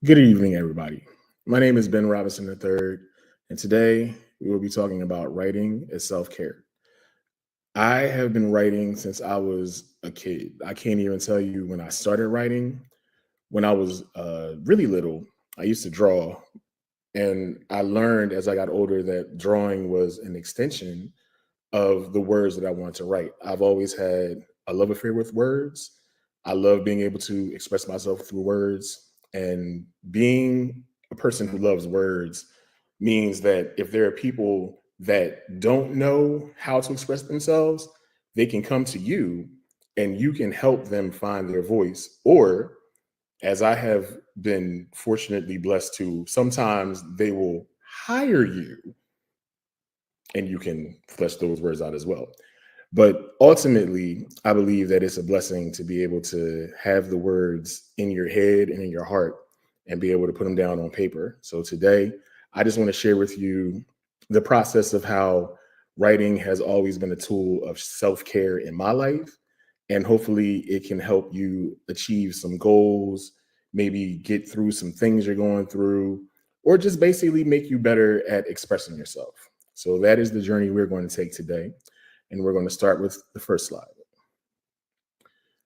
Good evening, everybody. My name is Ben Robinson III, and today we will be talking about writing as self care. I have been writing since I was a kid. I can't even tell you when I started writing. When I was really little, I used to draw, and I learned as I got older that drawing was an extension of the words that I wanted to write. I've always had a love affair with words. I love being able to express myself through words. And being a person who loves words means that if there are people that don't know how to express themselves, they can come to you and you can help them find their voice. Or, as I have been fortunately blessed to, sometimes they will hire you and you can flesh those words out as well. But ultimately, I believe that it's a blessing to be able to have the words in your head and in your heart and be able to put them down on paper. So today, I just want to share with you the process of how writing has always been a tool of self care in my life. And hopefully, it can help you achieve some goals, maybe get through some things you're going through, or just basically make you better at expressing yourself. So that is the journey we're going to take today. And we're going to start with the first slide.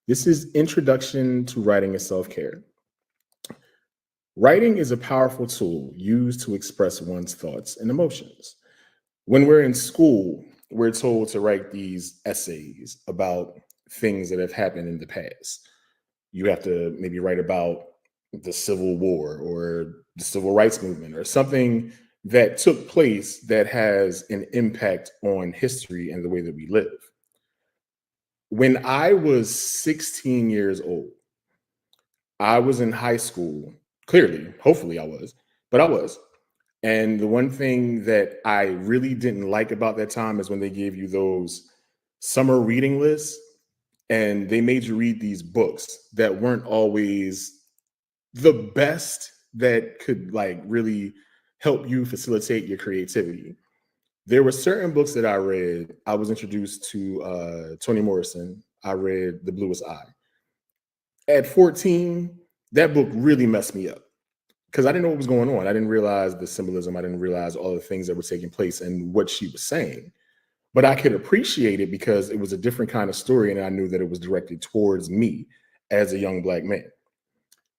This is Introduction to Writing as Self-Care. Writing is a powerful tool used to express one's thoughts and emotions. When we're in school, we're told to write these essays about things that have happened in the past. You have to maybe write about the Civil War or the Civil Rights Movement or something that took place that has an impact on history and the way that we live. When I was 16 years old, I was in high school. Clearly, hopefully I was, but I was. And the one thing that I really didn't like about that time is when they gave you those summer reading lists and they made you read these books that weren't always the best that could like really help you facilitate your creativity. There were certain books that I read. I was introduced to Toni Morrison. I read The Bluest Eye. At 14, that book really messed me up because I didn't know what was going on. I didn't realize the symbolism. I didn't realize all the things that were taking place and what she was saying. But I could appreciate it because it was a different kind of story, and I knew that it was directed towards me as a young Black man.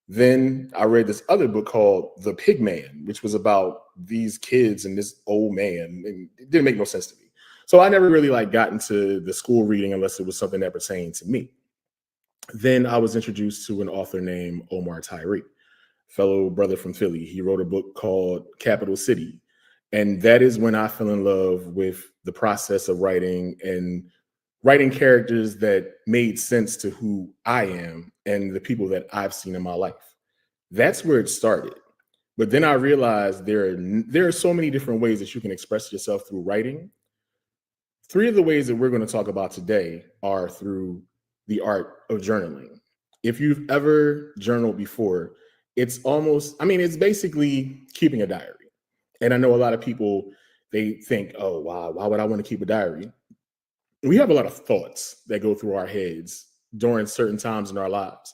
Then I read this other book called The Pig Man, which was about these kids and this old man, and it didn't make no sense to me. So I never really like got into the school reading unless it was something that pertained to me. Then I was introduced to an author named Omar Tyree, fellow brother from Philly. He wrote a book called Capital City. And that is when I fell in love with the process of writing and writing characters that made sense to who I am and the people that I've seen in my life. That's where it started. But then I realized there are so many different ways that you can express yourself through writing. Three of the ways that we're going to talk about today are through the art of journaling. If you've ever journaled before, it's basically keeping a diary. And I know a lot of people, they think, oh, wow, why would I want to keep a diary? We have a lot of thoughts that go through our heads during certain times in our lives.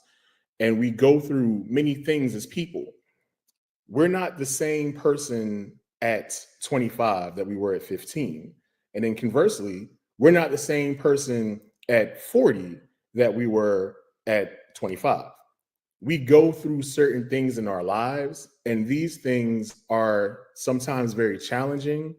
And we go through many things as people. We're not the same person at 25 that we were at 15. And then conversely, we're not the same person at 40 that we were at 25. We go through certain things in our lives, and these things are sometimes very challenging.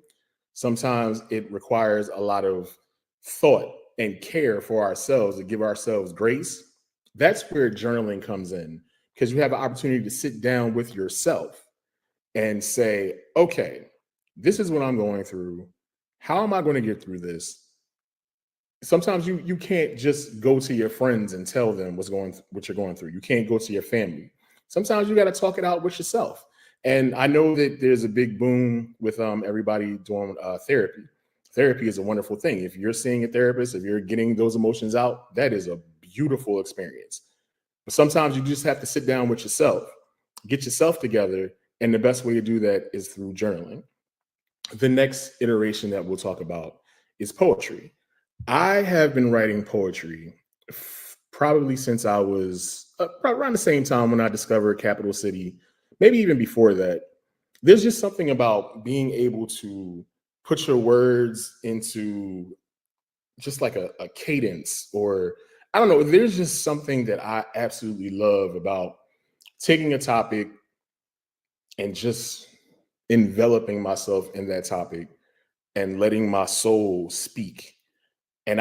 Sometimes it requires a lot of thought and care for ourselves to give ourselves grace. That's where journaling comes in because you have an opportunity to sit down with yourself and say, okay, this is what I'm going through. How am I going to get through this? Sometimes you can't just go to your friends and tell them what you're going through. You can't go to your family. Sometimes you got to talk it out with yourself. And I know that there's a big boom with everybody doing therapy. Therapy is a wonderful thing. If you're seeing a therapist, if you're getting those emotions out, that is a beautiful experience. But sometimes you just have to sit down with yourself, get yourself together, and the best way to do that is through journaling. The next iteration that we'll talk about is poetry. I have been writing poetry probably since I was probably around the same time when I discovered Capital City maybe even before that, there's just something about being able to put your words into just like a cadence, or I don't know, there's just something that I absolutely love about taking a topic and just enveloping myself in that topic and letting my soul speak. And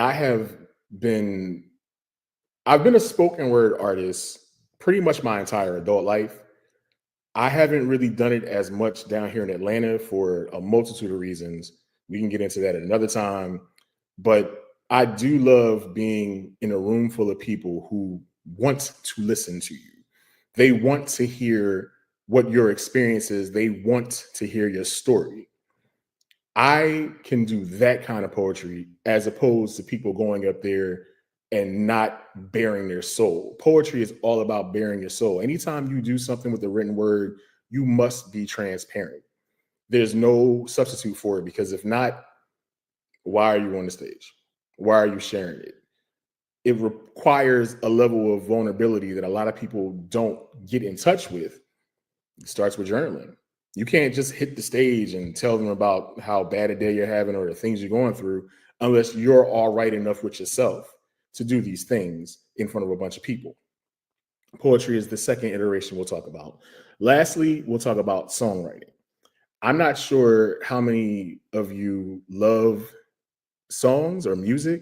been I've been a spoken word artist pretty much my entire adult life. I haven't really done it as much down here in Atlanta for a multitude of reasons. We can get into that at another time. But I do love being in a room full of people who want to listen to you. They want to hear what your experience is, they want to hear your story. I can do that kind of poetry as opposed to people going up there and not bearing their soul. Poetry is all about bearing your soul. Anytime you do something with the written word, you must be transparent. There's no substitute for it, because if not, why are you on the stage? Why are you sharing it? It requires a level of vulnerability that a lot of people don't get in touch with. It starts with journaling. You can't just hit the stage and tell them about how bad a day you're having or the things you're going through unless you're all right enough with yourself to do these things in front of a bunch of people. Poetry is the second iteration we'll talk about. Lastly, we'll talk about songwriting. I'm not sure how many of you love songs or music.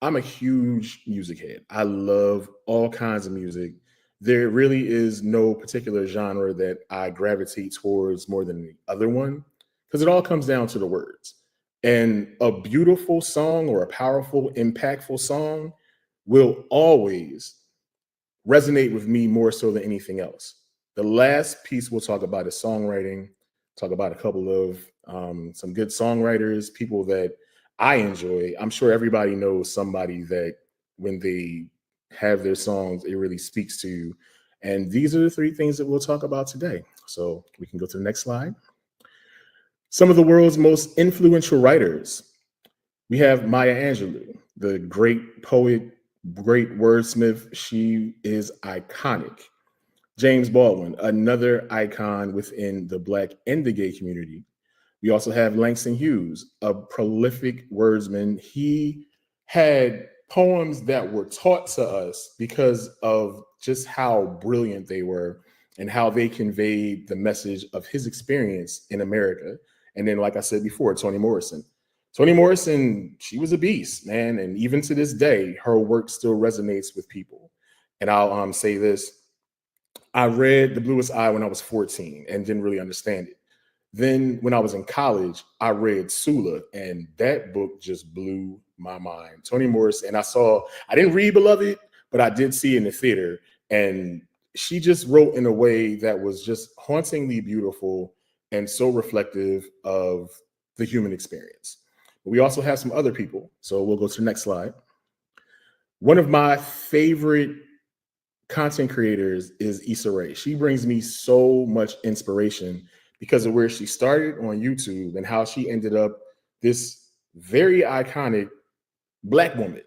I'm a huge music head. I love all kinds of music. There really is no particular genre that I gravitate towards more than the other one, because it all comes down to the words. And a beautiful song or a powerful, impactful song will always resonate with me more so than anything else. The last piece we'll talk about is songwriting. Talk about a couple of some good songwriters, people that I enjoy. I'm sure everybody knows somebody that when they have their songs, it really speaks to you. And these are the three things that we'll talk about today. So we can go to the next slide. Some of the world's most influential writers. We have Maya Angelou, the great poet, great wordsmith. She is iconic. James Baldwin, another icon within the Black and the gay community. We also have Langston Hughes, a prolific wordsman. He had poems that were taught to us because of just how brilliant they were and how they conveyed the message of his experience in America. And then, like I said before, Toni Morrison. Toni Morrison, she was a beast, man. And even to this day, her work still resonates with people. And I'll say this. I read The Bluest Eye when I was 14 and didn't really understand it. Then when I was in college, I read Sula, and that book just blew my mind. Toni Morrison, and I didn't read Beloved, but I did see it in the theater. And she just wrote in a way that was just hauntingly beautiful and so reflective of the human experience. We also have some other people. So we'll go to the next slide. One of my favorite content creators is Issa Rae. She brings me so much inspiration because of where she started on YouTube and how she ended up this very iconic Black woman.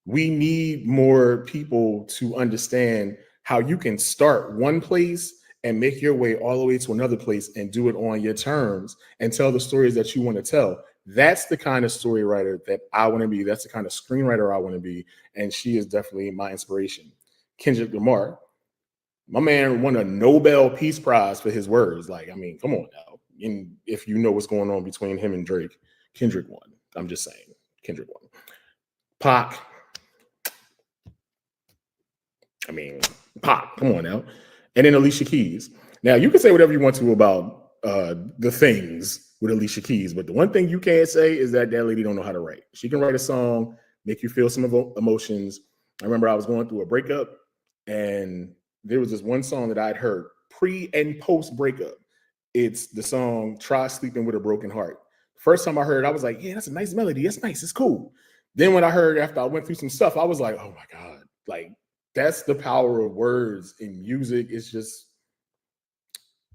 We need more people to understand how you can start one place and make your way all the way to another place and do it on your terms and tell the stories that you want to tell. That's the kind of story writer that I want to be. That's the kind of screenwriter I want to be. And she is definitely my inspiration. Kendrick Lamar, my man won a Nobel Peace Prize for his words. Like, I mean, come on now. And if you know what's going on between him and Drake, Kendrick won. I'm just saying, Kendrick won. Pac, I mean, Pac, come on now. And then Alicia Keys. Now, you can say whatever you want to about the things with Alicia Keys, but the one thing you can't say is that that lady don't know how to write. She can write a song, make you feel some emotions. I remember I was going through a breakup, and there was this one song that I'd heard pre and post breakup. It's the song Try Sleeping with a Broken Heart. First time I heard it, I was like, yeah, that's a nice melody. That's nice. It's cool. Then when I heard after I went through some stuff, I was like, oh my God, like that's the power of words in music. It's just,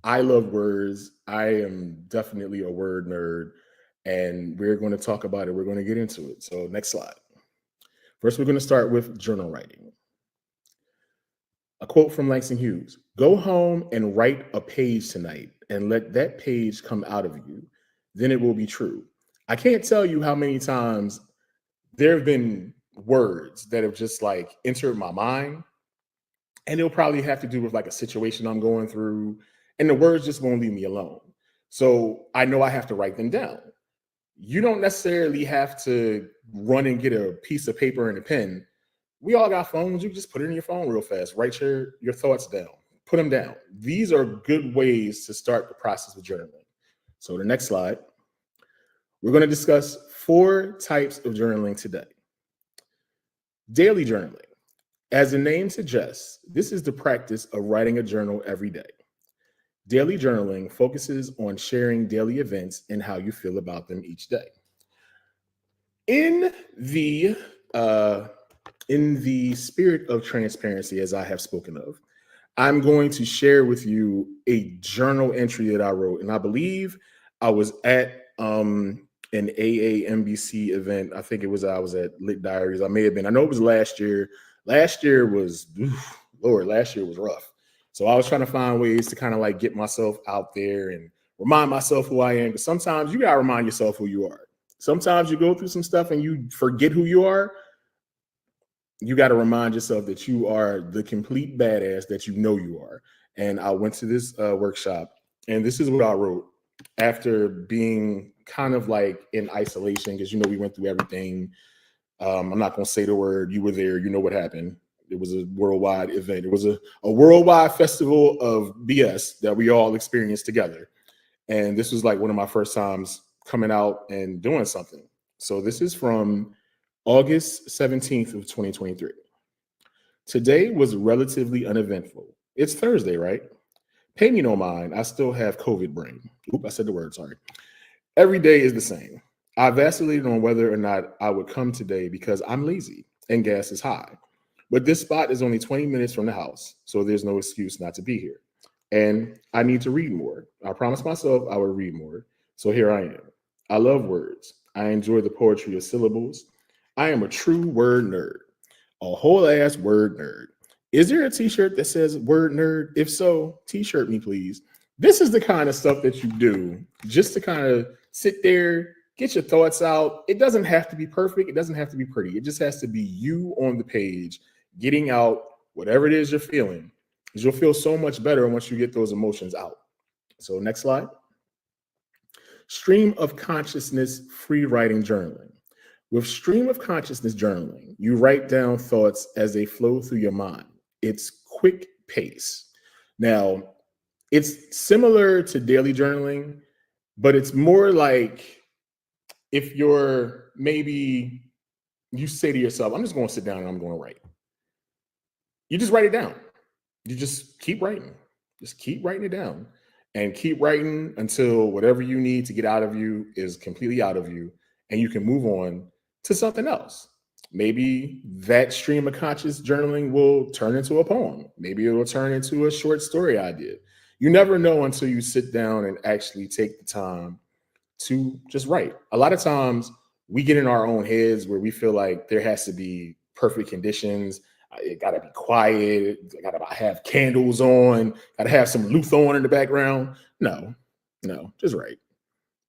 I love words. I am definitely a word nerd, and we're going to talk about it. We're going to get into it. So next slide. First, we're going to start with journal writing. A quote from Langston Hughes: "Go home and write a page tonight and let that page come out of you. Then it will be true." I can't tell you how many times there have been words that have just like entered my mind, and it'll probably have to do with like a situation I'm going through, and the words just won't leave me alone. So I know I have to write them down. You don't necessarily have to run and get a piece of paper and a pen. We all got phones. You can just put it in your phone real fast. Write your thoughts down. Put them down. These are good ways to start the process of journaling. So the next slide, we're going to discuss 4 types of journaling today. Daily journaling. As the name suggests, this is the practice of writing a journal every day. Daily journaling focuses on sharing daily events and how you feel about them each day. In the spirit of transparency, as I have spoken of, I'm going to share with you a journal entry that I wrote, and I believe I was at an AAMBC event. I think I was at Lit Diaries. I may have been. I know it was last year. Last year was, Lord, last year was rough. So I was trying to find ways to kind of like get myself out there and remind myself who I am. Because sometimes you gotta remind yourself who you are. Sometimes you go through some stuff and you forget who you are. You got to remind yourself that you are the complete badass that you know you are. And I went to this workshop, and this is what I wrote after being kind of like in isolation, because we went through everything. I'm not going to say the word. You were there. You know what happened. It was a worldwide event. It was a worldwide festival of BS that we all experienced together. And this was like one of my first times coming out and doing something. So this is from August 17th of 2023. Today was relatively uneventful. It's Thursday, right? Pay me no mind. I still have COVID brain. Oop, I said the word, sorry. Every day is the same. I vacillated on whether or not I would come today because I'm lazy and gas is high. But this spot is only 20 minutes from the house, so there's no excuse not to be here. And I need to read more. I promised myself I would read more. So here I am. I love words. I enjoy the poetry of syllables. I am a true word nerd, a whole ass word nerd. Is there a t-shirt that says word nerd? If so, t-shirt me, please. This is the kind of stuff that you do just to kind of sit there, get your thoughts out. It doesn't have to be perfect. It doesn't have to be pretty. It just has to be you on the page, getting out whatever it is you're feeling. Because you'll feel so much better once you get those emotions out. So next slide. Stream of consciousness free writing journaling. With stream of consciousness journaling, you write down thoughts as they flow through your mind. It's quick pace. Now, it's similar to daily journaling, but it's more like if you're maybe you say to yourself, I'm just going to sit down and I'm going to write. You just write it down. You just keep writing. Just keep writing it down and keep writing until whatever you need to get out of you is completely out of you and you can move on to something else. Maybe that stream of conscious journaling will turn into a poem. Maybe it will turn into a short story idea. You never know until you sit down and actually take the time to just write. A lot of times we get in our own heads where we feel like there has to be perfect conditions. It got to be quiet. I got to have candles on. Got to have some Luth on in the background. No, just write.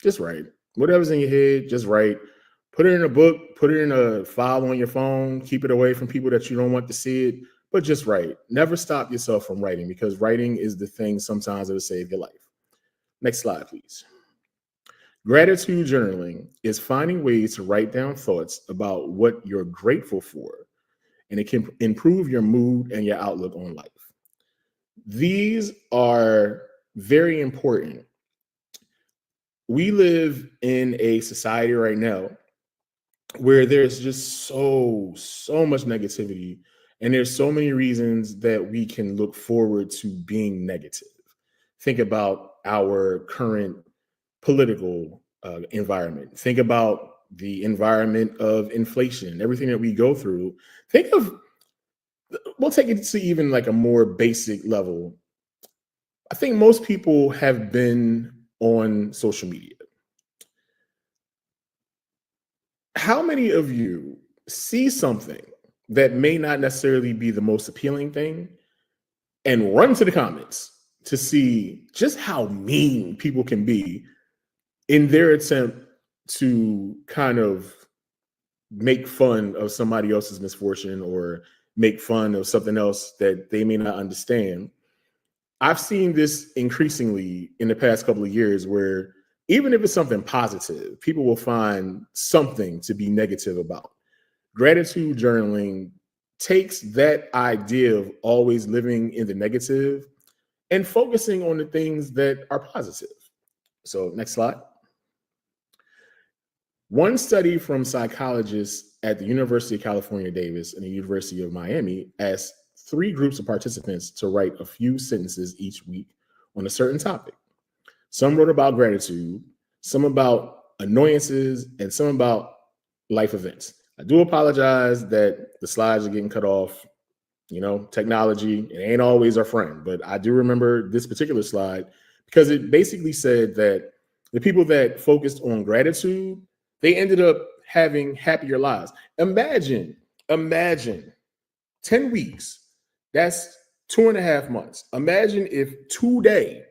Just write. Whatever's in your head, just write. Put it in a book. Put it in a file on your phone. Keep it away from people that you don't want to see it. But just write. Never stop yourself from writing, because writing is the thing sometimes that'll save your life. Next slide, please. Gratitude journaling is finding ways to write down thoughts about what you're grateful for, and it can improve your mood and your outlook on life. These are very important. We live in a society right now where there's just so much negativity, and there's so many reasons that we can look forward to being negative. Think about our current political environment. Think about the environment of inflation, everything that we go through. We'll take it to even like a more basic level. I think most people have been on social media. How many of you see something that may not necessarily be the most appealing thing, and run to the comments to see just how mean people can be in their attempt to kind of make fun of somebody else's misfortune or make fun of something else that they may not understand. I've seen this increasingly in the past couple of years where even if it's something positive, people will find something to be negative about. Gratitude journaling takes that idea of always living in the negative and focusing on the things that are positive. So, next slide. One study from psychologists at the University of California, Davis, and the University of Miami asked 3 groups of participants to write a few sentences each week on a certain topic. Some wrote about gratitude, some about annoyances, and some about life events. I do apologize that the slides are getting cut off. You know, technology, it ain't always our friend, but I do remember this particular slide because it basically said that the people that focused on gratitude, they ended up having happier lives. Imagine 10 weeks, that's 2.5 months. Imagine if today,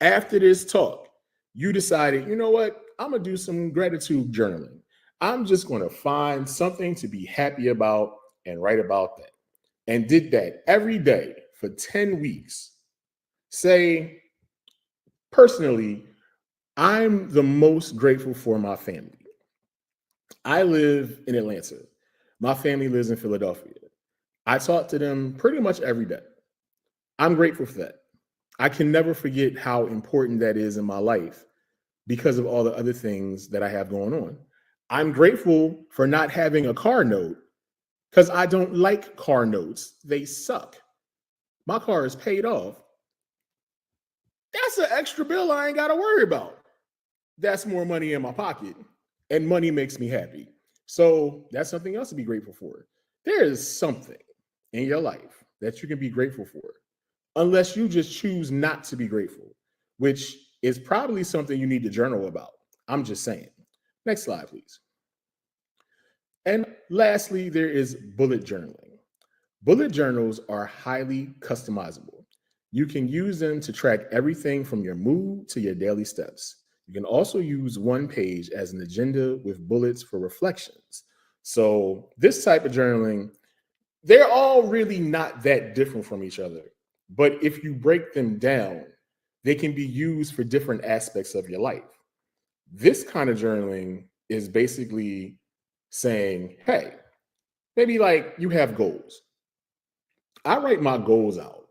after this talk, you decided, you know what, I'm gonna do some gratitude journaling. I'm just gonna find something to be happy about and write about that. And did that every day for 10 weeks. Say, personally, I'm the most grateful for my family. I live in Atlanta. My family lives in Philadelphia. I talk to them pretty much every day. I'm grateful for that. I can never forget how important that is in my life because of all the other things that I have going on. I'm grateful for not having a car note because I don't like car notes. They suck. My car is paid off. That's an extra bill I ain't got to worry about. That's more money in my pocket, and money makes me happy. So that's something else to be grateful for. There is something in your life that you can be grateful for, unless you just choose not to be grateful, which is probably something you need to journal about. I'm just saying. Next slide, please. And lastly, there is bullet journaling. Bullet journals are highly customizable. You can use them to track everything from your mood to your daily steps. You can also use one page as an agenda with bullets for reflections. So, this type of journaling, they're all really not that different from each other. But if you break them down, they can be used for different aspects of your life. This kind of journaling is basically saying, hey, maybe like you have goals. I write my goals out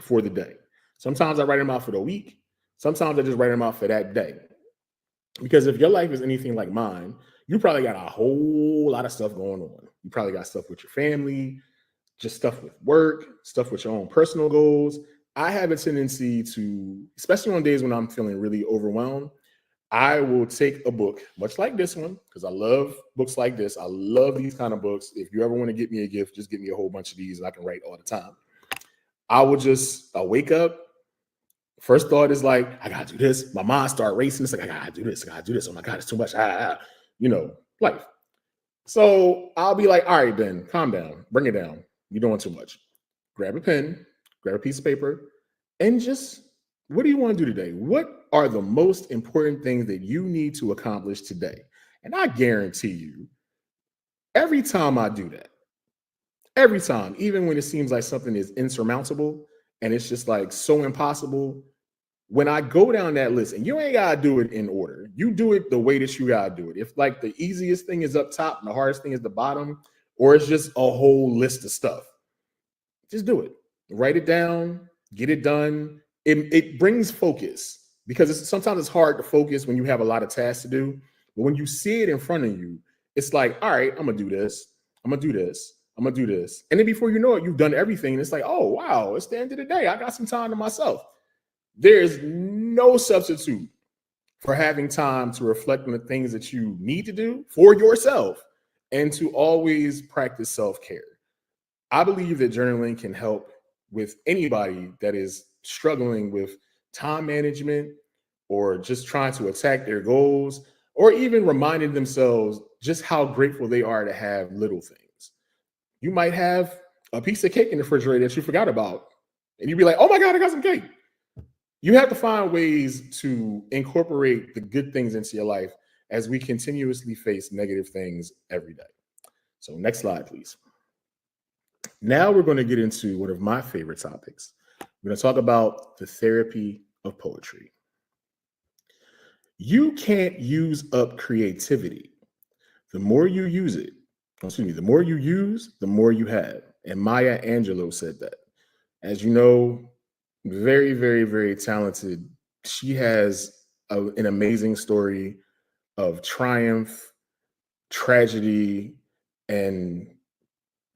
for the day. Sometimes I write them out for the week. Sometimes I just write them out for that day. Because if your life is anything like mine, you probably got a whole lot of stuff going on. You probably got stuff with your family, just stuff with work, stuff with your own personal goals. I have a tendency to, especially on days when I'm feeling really overwhelmed, I will take a book, much like this one, because I love books like this. I love these kind of books. If you ever want to get me a gift, just get me a whole bunch of these and I can write all the time. I'll wake up. First thought is like, I gotta do this. My mind start racing. It's like, I gotta do this. I gotta do this. Oh my God, it's too much. Life. So I'll be like, all right, Ben, calm down. Bring it down. You're doing too much. Grab a pen, grab a piece of paper, and just, what do you want to do today? What are the most important things that you need to accomplish today? And I guarantee you, every time I do that, every time, even when it seems like something is insurmountable and it's just like so impossible, when I go down that list, and you ain't gotta do it in order, you do it the way that you gotta do it. If like the easiest thing is up top and the hardest thing is the bottom, or it's just a whole list of stuff, just do it. Write it down, get it done. It brings focus because sometimes it's hard to focus when you have a lot of tasks to do. But when you see it in front of you, it's like, all right, I'm gonna do this. I'm gonna do this. I'm gonna do this. And then before you know it, you've done everything. And it's like, oh wow, it's the end of the day. I got some time to myself. There is no substitute for having time to reflect on the things that you need to do for yourself and to always practice self-care. I believe that journaling can help with anybody that is struggling with time management or just trying to attack their goals or even reminding themselves just how grateful they are to have little things. You might have a piece of cake in the refrigerator that you forgot about And you'd be like, oh my God, I got some cake. You have to find ways to incorporate the good things into your life as we continuously face negative things every day. So, next slide, please. Now we're going to get into one of my favorite topics. We're going to talk about the therapy of poetry. You can't use up creativity. The more you use it, the more you use, the more you have. And Maya Angelou said that. As you know, very, very, very talented. She has an amazing story of triumph, tragedy, and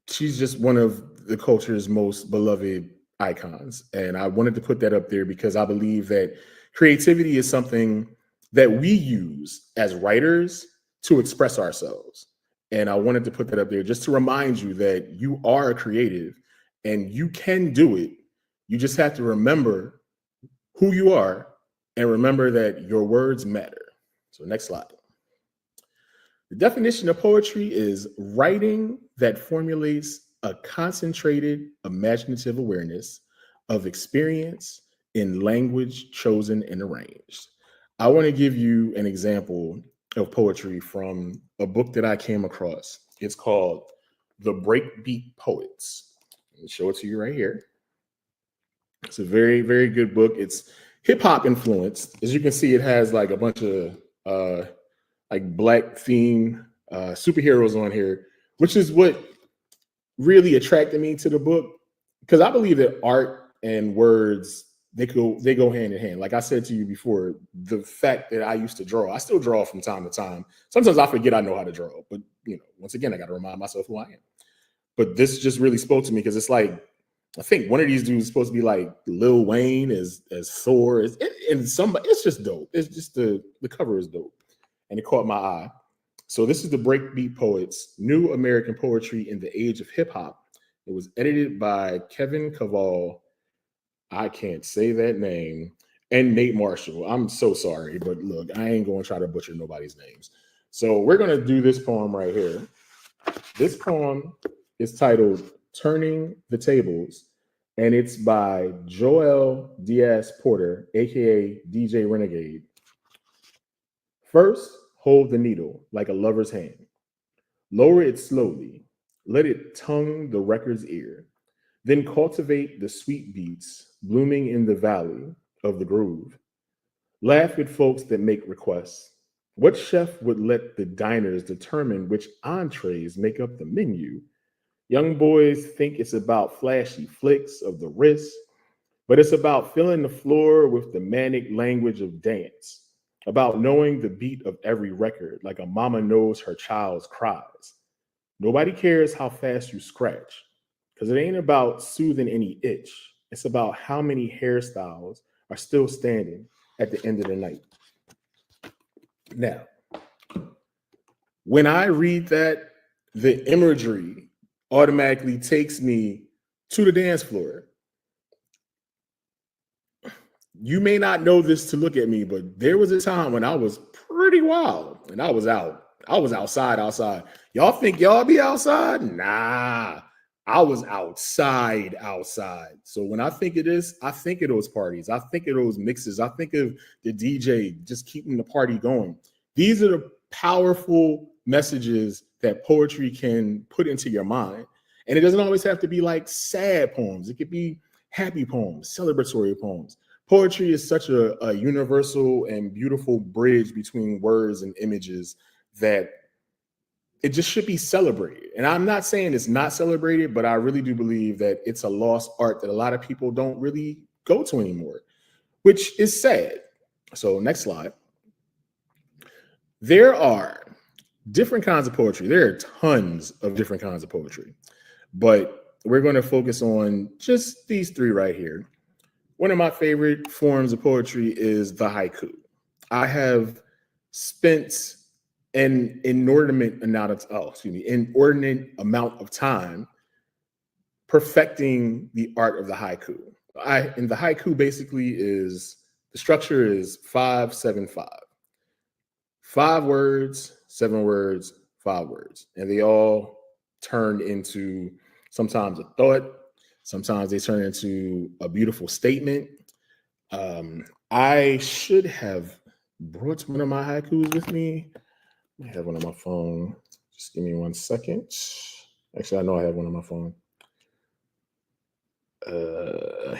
she's just one of the culture's most beloved icons. And I wanted to put that up there because I believe that creativity is something that we use as writers to express ourselves. And I wanted to put that up there just to remind you that you are a creative and you can do it. You just have to remember who you are and remember that your words matter. So next slide. The definition of poetry is writing that formulates a concentrated imaginative awareness of experience in language chosen and arranged. I want to give you an example of poetry from a book that I came across. It's called The Breakbeat Poets. Let me show it to you right here. It's a very, very good book. It's hip hop influenced. As you can see, it has like a bunch of like Black theme superheroes on here, which is what really attracted me to the book, because I believe that art and words, they go hand in hand. Like I said to you before, the fact that I used to draw, I still draw from time to time. Sometimes I forget I know how to draw, but once again, I got to remind myself who I am. But this just really spoke to me because it's like, I think one of these dudes is supposed to be like Lil Wayne as Thor, and somebody. It's just dope. It's just the cover is dope, and it caught my eye. So this is the Breakbeat Poets, New American Poetry in the Age of Hip Hop. It was edited by Kevin Cavall. I can't say that name. And Nate Marshall. I'm so sorry, but look, I ain't going to try to butcher nobody's names. So we're going to do this poem right here. This poem is titled Turning the Tables, and it's by Joel Diaz Porter, aka DJ Renegade. First, hold the needle like a lover's hand. Lower it slowly. Let it tongue the record's ear. Then cultivate the sweet beats blooming in the valley of the groove. Laugh with folks that make requests. What chef would let the diners determine which entrees make up the menu? Young boys think it's about flashy flicks of the wrist, but it's about filling the floor with the manic language of dance, about knowing the beat of every record like a mama knows her child's cries. Nobody cares how fast you scratch, because it ain't about soothing any itch. It's about how many hairstyles are still standing at the end of the night. Now, when I read that, the imagery automatically takes me to the dance floor. You may not know this to look at me, but there was a time when I was pretty wild and I was out. I was outside. Y'all think y'all be outside? Nah, I was outside. So when I think of this, I think of those parties. I think of those mixes. I think of the DJ just keeping the party going. These are the powerful messages that poetry can put into your mind. And it doesn't always have to be like sad poems. It could be happy poems, celebratory poems. Poetry is such a universal and beautiful bridge between words and images that it just should be celebrated. And I'm not saying it's not celebrated, but I really do believe that it's a lost art that a lot of people don't really go to anymore, which is sad. So next slide. There are different kinds of poetry. There are tons of different kinds of poetry, but we're going to focus on just these three right here. One of my favorite forms of poetry is the haiku. I have spent an inordinate amount of time perfecting the art of the haiku. And the haiku basically is, the structure is 5-7-5. 5 words, 7 words, 5 words. And they all turn into sometimes a thought, Sometimes they turn into a beautiful statement. I should have brought one of my haikus with me. I have one on my phone. Just give me 1 second. Actually, I know I have one on my phone.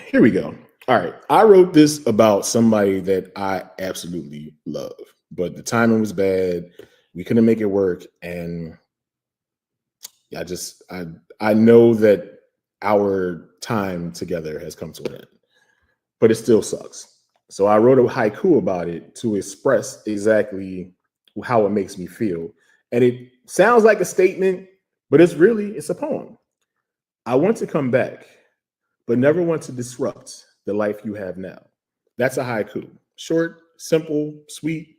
Here we go. All right. I wrote this about somebody that I absolutely love, but the timing was bad. We couldn't make it work. And I know that our time together has come to an end, but it still sucks. So I wrote a haiku about it to express exactly how it makes me feel. And it sounds like a statement, but it's a poem. I want to come back, but never want to disrupt the life you have now. That's a haiku. Short, simple, sweet,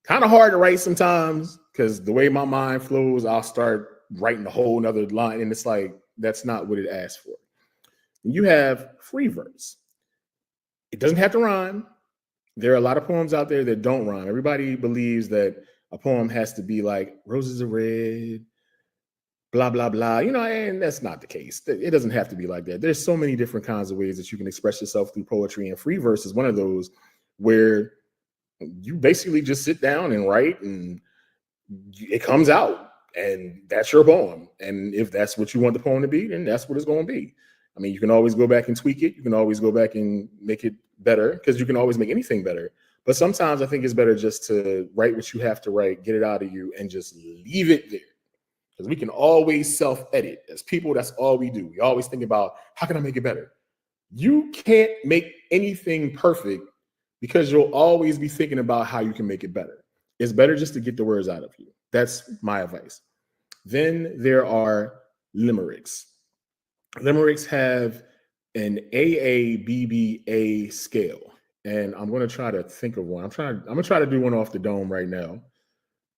kind of hard to write sometimes because the way my mind flows, I'll start writing a whole nother line. And it's like, that's not what it asks for. You have free verse. It doesn't have to rhyme. There are a lot of poems out there that don't rhyme. Everybody believes that a poem has to be like roses are red, blah, blah, blah, and that's not the case. It doesn't have to be like that. There's so many different kinds of ways that you can express yourself through poetry, and free verse is one of those where you basically just sit down and write and it comes out and that's your poem. And if that's what you want the poem to be, then that's what it's going to be. I mean, you can always go back and tweak it. You can always go back and make it better because you can always make anything better. But sometimes I think it's better just to write what you have to write, get it out of you, and just leave it there. Because we can always self-edit. As people, that's all we do. We always think about, how can I make it better? You can't make anything perfect because you'll always be thinking about how you can make it better. It's better just to get the words out of you. That's my advice. Then there are limericks. Limericks have an AABBA scale, and I'm going to try to think of one. I'm going to try to do one off the dome right now.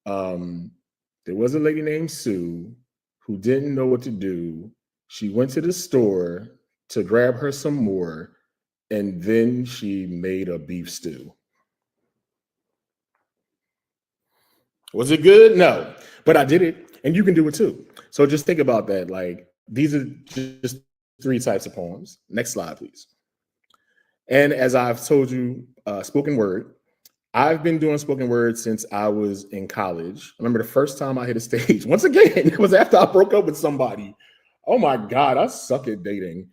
There was a lady named Sue who didn't know what to do. She went to the store to grab her some more, and then she made a beef stew. Was it good? No, but I did it, and you can do it too. So just think about that. Like, these are just 3 types of poems. Next slide, please. And as I've told you, spoken word. I've been doing spoken word since I was in college. I remember the first time I hit a stage. Once again, it was after I broke up with somebody. Oh my God, I suck at dating.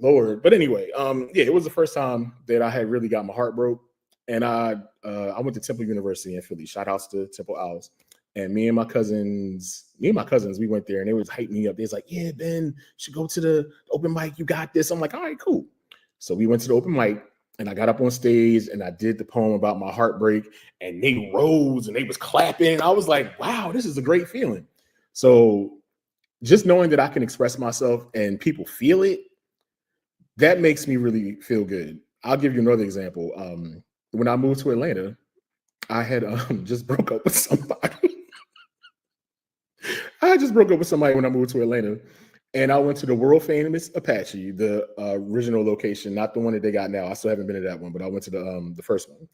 Lord. But anyway, it was the first time that I had really got my heart broke. And I went to Temple University in Philly. Shout outs to Temple Owls. And me and my cousins, we went there and they was hyping me up. They was like, yeah, Ben, you should go to the open mic. You got this. I'm like, all right, cool. So we went to the open mic and I got up on stage and I did the poem about my heartbreak and they rose and they was clapping. I was like, wow, this is a great feeling. So just knowing that I can express myself and people feel it, that makes me really feel good. I'll give you another example. When I moved to Atlanta, I had just broke up with somebody. I just broke up with somebody when I moved to Atlanta. And I went to the world famous Apache, the original location, not the one that they got now. I still haven't been to that one, but I went to the first one.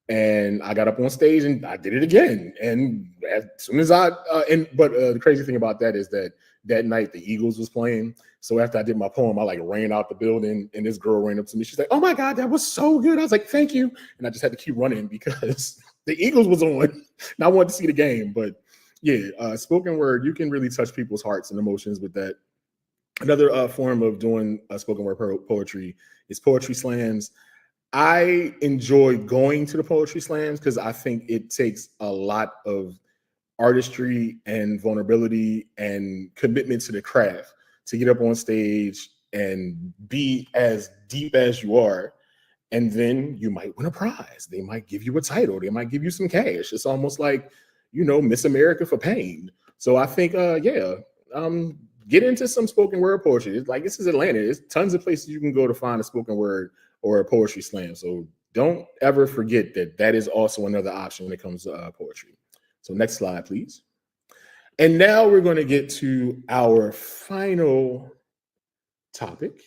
And I got up on stage and I did it again. And as soon as the crazy thing about that is that night the Eagles was playing. So after I did my poem, I like ran out the building and this girl ran up to me. She's like, oh my God, that was so good. I was like, thank you. And I just had to keep running because the Eagles was on and I wanted to see the game. But yeah, spoken word, you can really touch people's hearts and emotions with that. Another form of doing spoken word poetry is poetry slams. I enjoy going to the poetry slams because I think it takes a lot of artistry and vulnerability and commitment to the craft to get up on stage and be as deep as you are. And then you might win a prize. They might give you a title. They might give you some cash. It's almost like, Miss America for pain. So I think, get into some spoken word poetry. It's like, this is Atlanta. There's tons of places you can go to find a spoken word or a poetry slam. So don't ever forget that is also another option when it comes to poetry. So next slide, please. And now we're going to get to our final topic,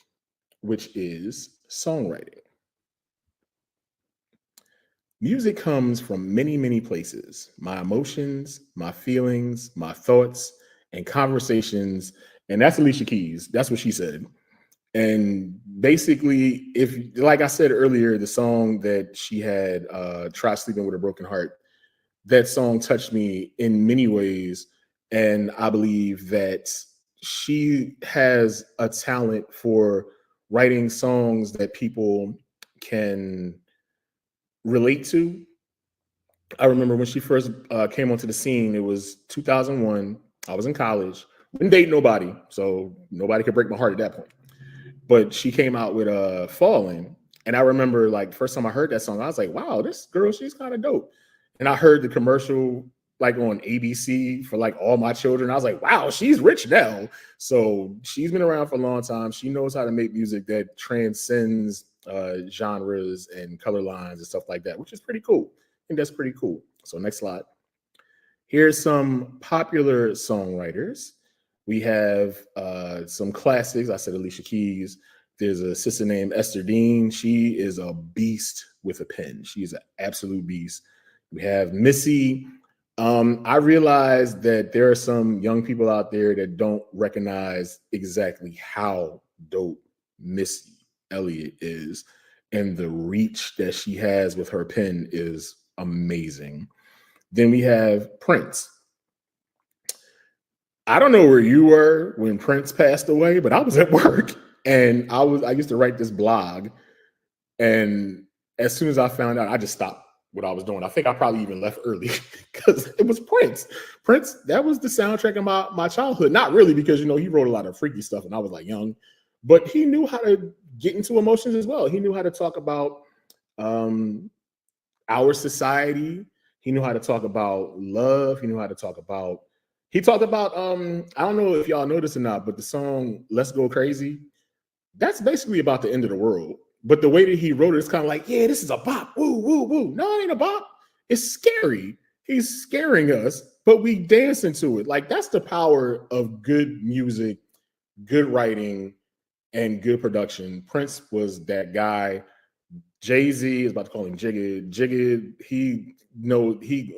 which is songwriting. Music comes from many, many places. My emotions, my feelings, my thoughts, and conversations. And that's Alicia Keys. That's what she said. And basically, if like I said earlier, the song that she had, Try Sleeping with a Broken Heart, that song touched me in many ways. And I believe that she has a talent for writing songs that people can relate to. I remember when she first came onto the scene, it was 2001. I was in college, didn't date nobody, so nobody could break my heart at that point. But she came out with Fallen. And I remember like first time I heard that song, I was like, wow, this girl, she's kind of dope. And I heard the commercial like on ABC for like All My Children. I was like, wow, she's rich now. So she's been around for a long time. She knows how to make music that transcends genres and color lines and stuff like that, which is pretty cool. I think that's pretty cool. So next slide. Here's some popular songwriters. We have some classics. I said Alicia Keys. There's a sister named Esther Dean. She is a beast with a pen. She's an absolute beast. We have Missy. I realize that there are some young people out there that don't recognize exactly how dope Missy Elliott is, and the reach that she has with her pen is amazing. Then we have Prince. I don't know where you were when Prince passed away, but I was at work and I used to write this blog. And as soon as I found out, I just stopped what I was doing. I think I probably even left early because it was Prince. Prince, that was the soundtrack of my childhood. Not really, because he wrote a lot of freaky stuff and I was like young, but he knew how to get into emotions as well. He knew how to talk about um our society. He knew how to talk about love. He knew how to talk about. He talked about. I don't know if y'all know this or not, but the song "Let's Go Crazy," that's basically about the end of the world. But the way that he wrote it, it's kind of like, yeah, this is a bop. Woo, woo, woo. No, it ain't a bop. It's scary. He's scaring us, but we dance into it. Like that's the power of good music, good writing, and good production. Prince was that guy. Jay-Z is about to call him Jigga. Jigga, he no, he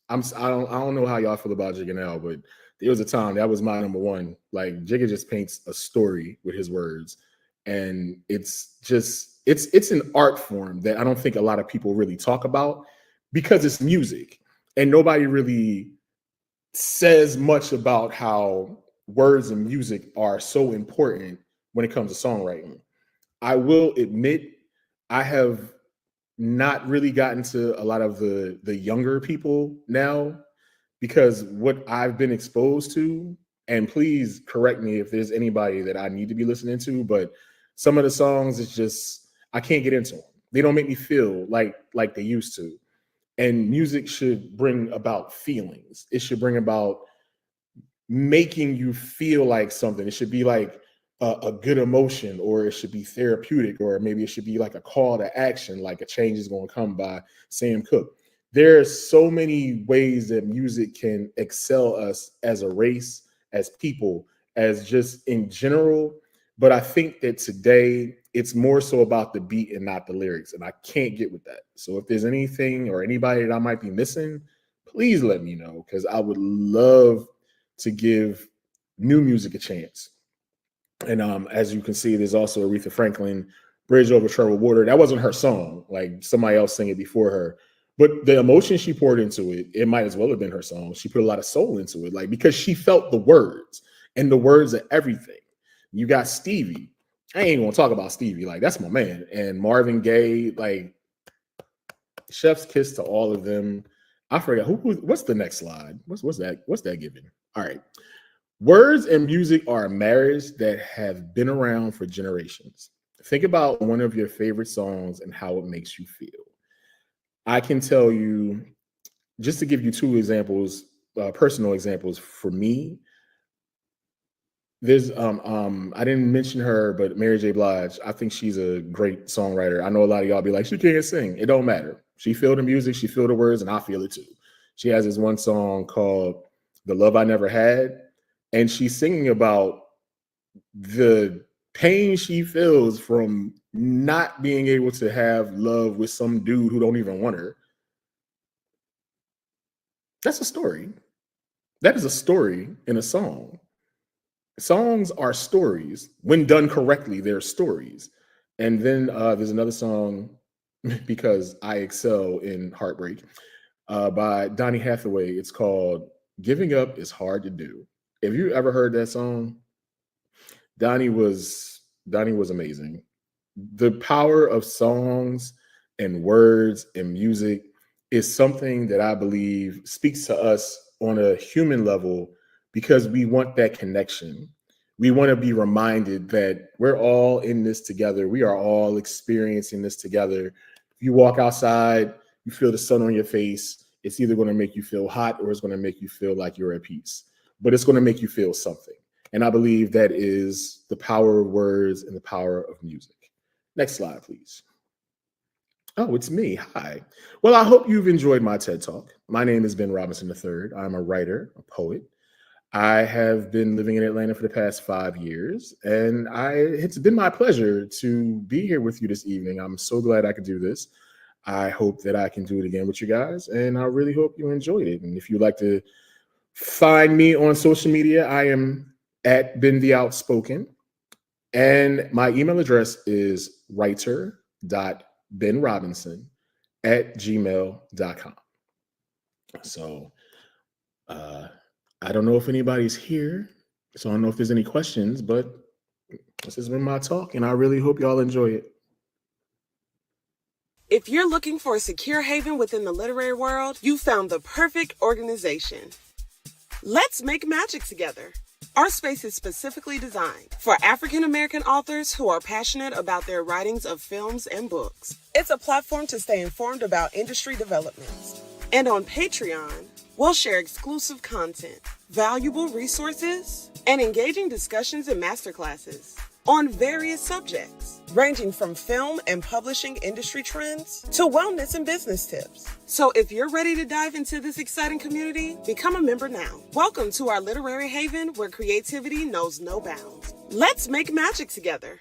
I don't know how y'all feel about Jigga now, but there was a time that was my number one. Like Jigga just paints a story with his words. And it's just it's an art form that I don't think a lot of people really talk about because it's music. And nobody really says much about how words and music are so important when it comes to songwriting. I will admit I have not really gotten to a lot of the younger people now because what I've been exposed to, and please correct me if there's anybody that I need to be listening to, but some of the songs it's just I can't get into them. They don't make me feel like they used to. And music should bring about feelings. It should bring about making you feel like something. It should be like a good emotion, or it should be therapeutic, or maybe it should be like a call to action, like a change is going to come by Sam Cooke. There's so many ways that music can excel us as a race, as people, as just in general. But I think that today it's more so about the beat and not the lyrics. And I can't get with that. So if there's anything or anybody that I might be missing, please let me know because I would love to give new music a chance. And as you can see, there's also Aretha Franklin, Bridge Over Troubled Water. That wasn't her song. Like somebody else sang it before her. But the emotion she poured into it, it might as well have been her song. She put a lot of soul into it, like because she felt the words, and the words are everything. You got Stevie. I ain't gonna talk about Stevie. Like that's my man. And Marvin Gaye, like chef's kiss to all of them. I forgot what's the next slide. What's that giving? All right. Words and music are a marriage that have been around for generations. Think about one of your favorite songs and how it makes you feel. I can tell you, just to give you two examples, personal examples for me. There's I didn't mention her, but Mary J. Blige. I think she's a great songwriter. I know a lot of y'all be like, she can't sing. It don't matter. She feel the music, she feel the words, and I feel it too. She has this one song called "The Love I Never Had," and she's singing about the pain she feels from not being able to have love with some dude who don't even want her. That's a story. That is a story in a song. Songs are stories. When done correctly, they're stories. And then there's another song, because I excel in heartbreak, by Donny Hathaway. It's called "Giving Up Is Hard to Do." If you ever heard that song, Donnie was Donnie was amazing. The power of songs and words and music is something that I believe speaks to us on a human level, because we want that connection. We want to be reminded that we're all in this together. We are all experiencing this together. If you walk outside, you feel the sun on your face, it's either going to make you feel hot or it's going to make you feel like you're at peace, but it's going to make you feel something. And I believe that is the power of words and the power of music. Next slide, please. Oh, it's me. Hi. Well, I hope you've enjoyed my TED Talk. My name is Ben Robinson III. I'm a writer, a poet. I have been living in Atlanta for the past 5 years, and it's been my pleasure to be here with you this evening. I'm so glad I could do this. I hope that I can do it again with you guys, and I really hope you enjoyed it. And if you'd like to find me on social media, I am at Ben the Outspoken, and my email address is writer.benrobinson@gmail.com. So I don't know if anybody's here, so I don't know if there's any questions, but this has been my talk, and I really hope y'all enjoy it. If you're looking for a secure haven within the literary world, you found the perfect organization. Let's make magic together. Our space is specifically designed for African American authors who are passionate about their writings of films and books. It's a platform to stay informed about industry developments. And on Patreon, we'll share exclusive content, valuable resources, and engaging discussions and masterclasses on various subjects, ranging from film and publishing industry trends to wellness and business tips. So if you're ready to dive into this exciting community, become a member now. Welcome to our literary haven where creativity knows no bounds. Let's make magic together.